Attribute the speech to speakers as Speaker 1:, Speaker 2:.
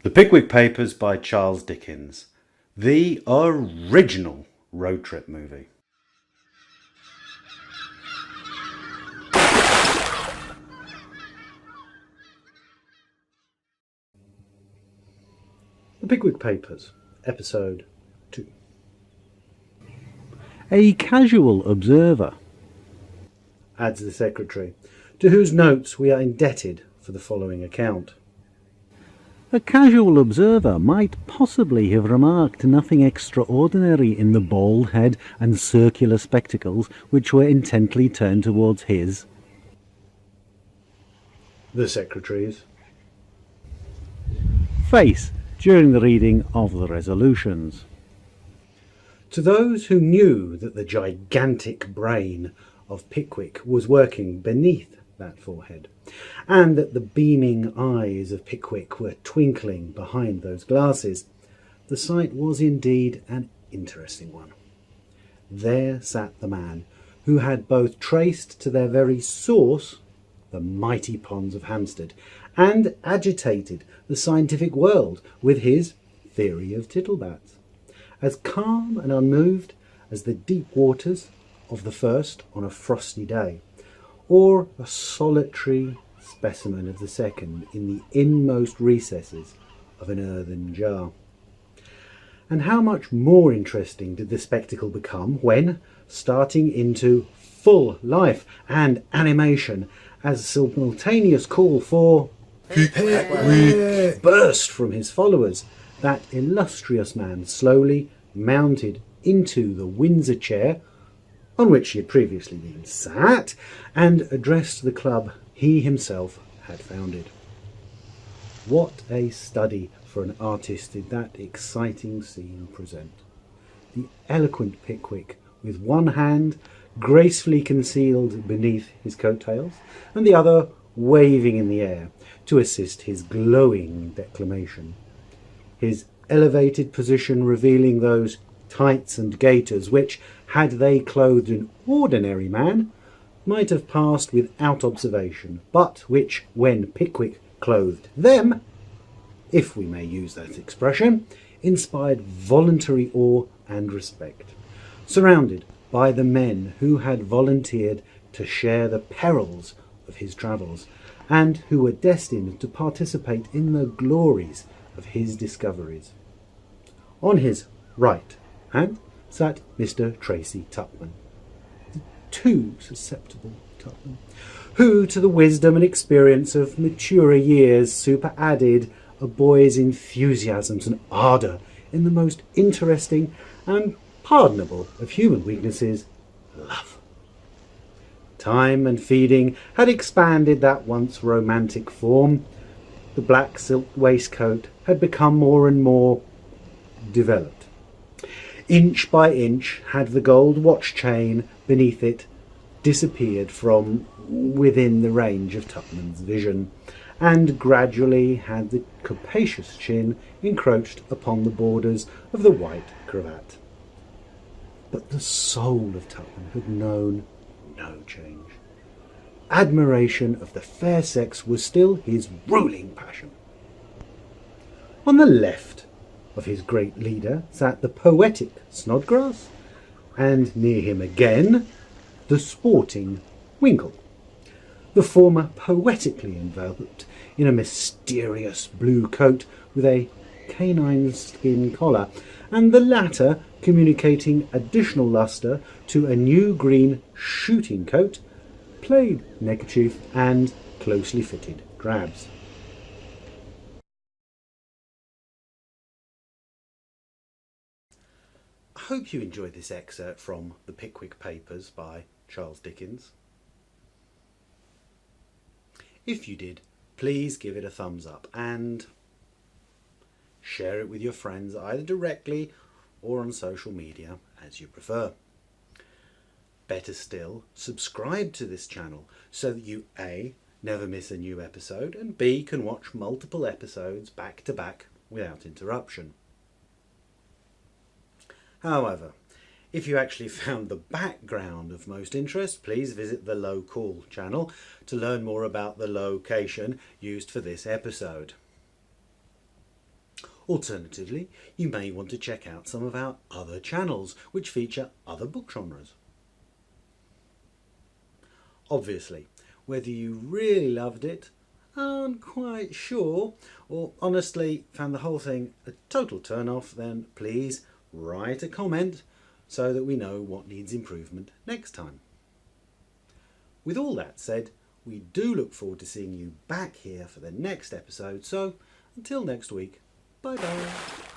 Speaker 1: The Pickwick Papers by Charles Dickens. The original road trip movie. The Pickwick Papers, Episode 2.
Speaker 2: A casual observer,
Speaker 1: adds the secretary, to whose notes we are indebted for the following account.
Speaker 2: A casual observer might possibly have remarked nothing extraordinary in the bald head and circular spectacles which were intently turned towards his,
Speaker 1: the secretary's,
Speaker 2: face during the reading of the resolutions.
Speaker 1: To those who knew that the gigantic brain of Pickwick was working beneath that forehead, and that the beaming eyes of Pickwick were twinkling behind those glasses, the sight was indeed an interesting one. There sat the man who had both traced to their very source the mighty ponds of Hampstead, and agitated the scientific world with his theory of tittlebats, as calm and unmoved as the deep waters of the first on a frosty day, or a solitary specimen of the second in the inmost recesses of an earthen jar. And how much more interesting did the spectacle become when, starting into full life and animation, as a simultaneous call for Pickwick burst from his followers, that illustrious man slowly mounted into the Windsor chair on which he had previously been sat, and addressed the club he himself had founded. What a study for an artist did that exciting scene present. The eloquent Pickwick, with one hand gracefully concealed beneath his coat-tails, and the other waving in the air to assist his glowing declamation. His elevated position revealing those tights and gaiters which, had they clothed an ordinary man, might have passed without observation, but which, when Pickwick clothed them, if we may use that expression, inspired voluntary awe and respect, surrounded by the men who had volunteered to share the perils of his travels, and who were destined to participate in the glories of his discoveries. On his right hand sat Mr. Tracy Tupman, the too susceptible Tupman, who to the wisdom and experience of maturer years superadded a boy's enthusiasms and ardour in the most interesting and pardonable of human weaknesses, love. Time and feeding had expanded that once romantic form. The black silk waistcoat had become more and more developed. Inch by inch had the gold watch chain beneath it disappeared from within the range of Tupman's vision, and gradually had the capacious chin encroached upon the borders of the white cravat. But the soul of Tupman had known no change. Admiration of the fair sex was still his ruling passion. On the left of his great leader sat the poetic Snodgrass, and near him again the sporting Winkle, the former poetically enveloped in a mysterious blue coat with a canine skin collar, and the latter communicating additional lustre to a new green shooting coat, plaid neckerchief, and closely fitted drabs. I hope you enjoyed this excerpt from The Pickwick Papers by Charles Dickens. If you did, please give it a thumbs up and share it with your friends either directly or on social media as you prefer. Better still, subscribe to this channel so that you A, never miss a new episode, and B, can watch multiple episodes back to back without interruption. However, if you actually found the background of most interest, please visit the Local channel to learn more about the location used for this episode. Alternatively, you may want to check out some of our other channels which feature other book genres. Obviously, whether you really loved it, aren't quite sure, or honestly found the whole thing a total turn-off, then please write a comment so that we know what needs improvement next time. With all that said, we do look forward to seeing you back here for the next episode, so until next week, bye bye.